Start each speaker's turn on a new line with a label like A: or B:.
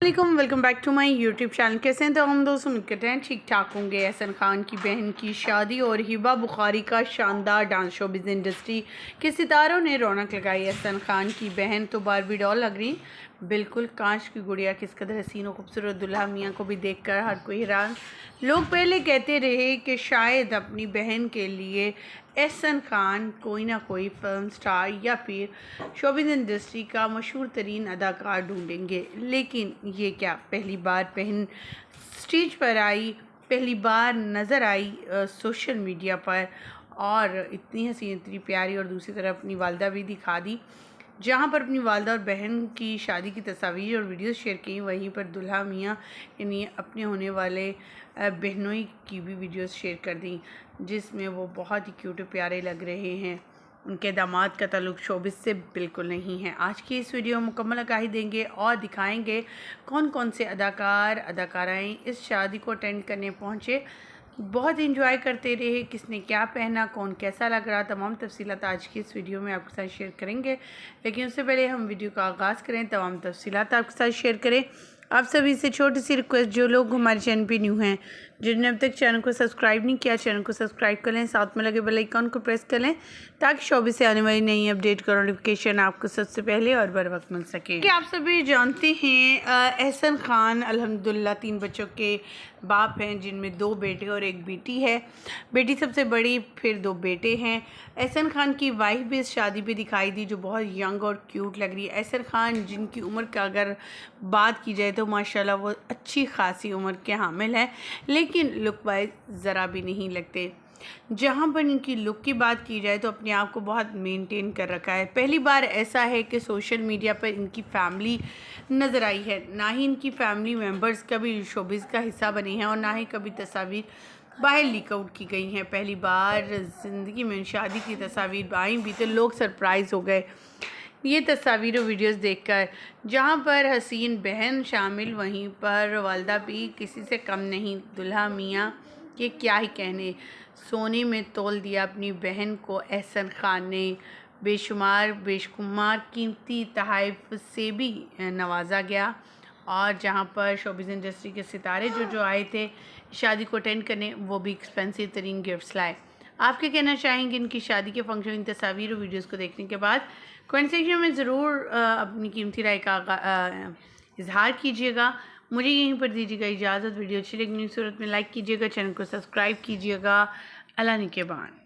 A: Welcome back to my YouTube channel. कैसे हैं तो हम दोस्त उम्मीद करते हैं ठीक ठाक होंगे। एहसन खान की बहन की शादी और हिबा बुखारी का शानदार डांस शोबिज़ इंडस्ट्री के सितारों ने रौनक लगाई। एहसन खान की बहन तो बारबी डॉल लग रही, बिल्कुल कांच की गुड़िया। किस कदर हसीन और खूबसूरत दुल्हा मियाँ को भी देखकर हर कोई हैरान। लोग पहले कहते रहे कि शायद अपनी बहन के लिए एहसन खान कोई ना कोई फिल्म स्टार या फिर शोबिज़ इंडस्ट्री का मशहूर तरीन अदाकार ढूंढेंगे, लेकिन ये क्या पहली बार बहन स्टेज पर आई, पहली बार नज़र आई सोशल मीडिया पर, और इतनी हसीन इतनी प्यारी। और दूसरी तरफ अपनी वालदा भी दिखा दी, जहाँ पर अपनी वालदा और बहन की शादी की तस्वीर और वीडियोस शेयर की, वहीं पर दुल्हा मियाँ यानी अपने होने वाले बहनोई की भी वीडियोस शेयर कर दी, जिसमें वो बहुत ही क्यूट और प्यारे लग रहे हैं। उनके दामाद का ताल्लुक शोबिस से बिल्कुल नहीं है। आज की इस वीडियो में मुकम्मल आगाही देंगे और दिखाएंगे कौन कौन से अदाकार अदाकाराएँ इस शादी को अटेंड करने पहुँचे, बहुत इंजॉय करते रहे, किसने क्या पहना, कौन कैसा लग रहा, तमाम तफसीलात आज की इस वीडियो में आपके साथ शेयर करेंगे। लेकिन उससे पहले हम वीडियो का आगाज़ करें, तमाम तफसीलात आपके साथ शेयर करें। आप सभी से छोटी सी रिक्वेस्ट, जो लोग हमारे चैनल पे न्यू हैं, जिन्होंने अब तक चैनल को सब्सक्राइब नहीं किया, चैनल को सब्सक्राइब कर लें, साथ में लगे बेल आइकन को प्रेस कर लें, ताकि शोबिज़ से आने वाली नई अपडेट का नोटिफिकेशन आपको सबसे पहले और बर वक्त मिल सके। कि आप सभी जानते हैं एहसन खान अल्हम्दुलिल्लाह 3 बच्चों के बाप हैं, जिनमें 2 बेटे और 1 बेटी है। बेटी सबसे बड़ी, फिर 2 बेटे हैं। एहसन खान की वाइफ भी इस शादी पे दिखाई दी, जो बहुत यंग और क्यूट लग रही है। एहसन खान जिनकी उम्र का अगर बात की जाए तो माशाल्लाह वो अच्छी खासी उम्र के हामिल हैं, लेकिन लुक वाइज ज़रा भी नहीं लगते। जहाँ पर इनकी लुक की बात की जाए तो अपने आप को बहुत मेंटेन कर रखा है। पहली बार ऐसा है कि सोशल मीडिया पर इनकी फैमिली नज़र आई है। ना ही इनकी फैमिली मेम्बर्स कभी शोबिज़ का हिस्सा बने हैं और ना ही कभी तस्वीर बाहर लीक आउट की गई हैं। पहली बार ज़िंदगी में शादी की तस्वीर आई भी तो लोग सरप्राइज़ हो गए ये तस्वीर और वीडियोस देखकर। जहाँ पर हसीन बहन शामिल, वहीं पर वालदा भी किसी से कम नहीं। दुल्हा मियाँ के क्या ही कहने, सोने में तोल दिया अपनी बहन को एहसन खान ने। बेशुमार कीमती तोहफ़े से भी नवाजा गया। और जहाँ पर शोबिज़ इंडस्ट्री के सितारे जो आए थे शादी को अटेंड करने, वो भी एक्सपेंसिव तरीन गिफ्ट्स लाए। आप क्या कहना चाहेंगे इनकी शादी के फंक्शन, इन तस्वीर और वीडियोस को देखने के बाद? कमेंट सेक्शन में ज़रूर अपनी कीमती राय का इजहार कीजिएगा। मुझे यहीं पर दीजिएगा इजाज़त। वीडियो अच्छी लगी सूरत में लाइक कीजिएगा, चैनल को सब्सक्राइब कीजिएगा। अल्लाह निगहबान।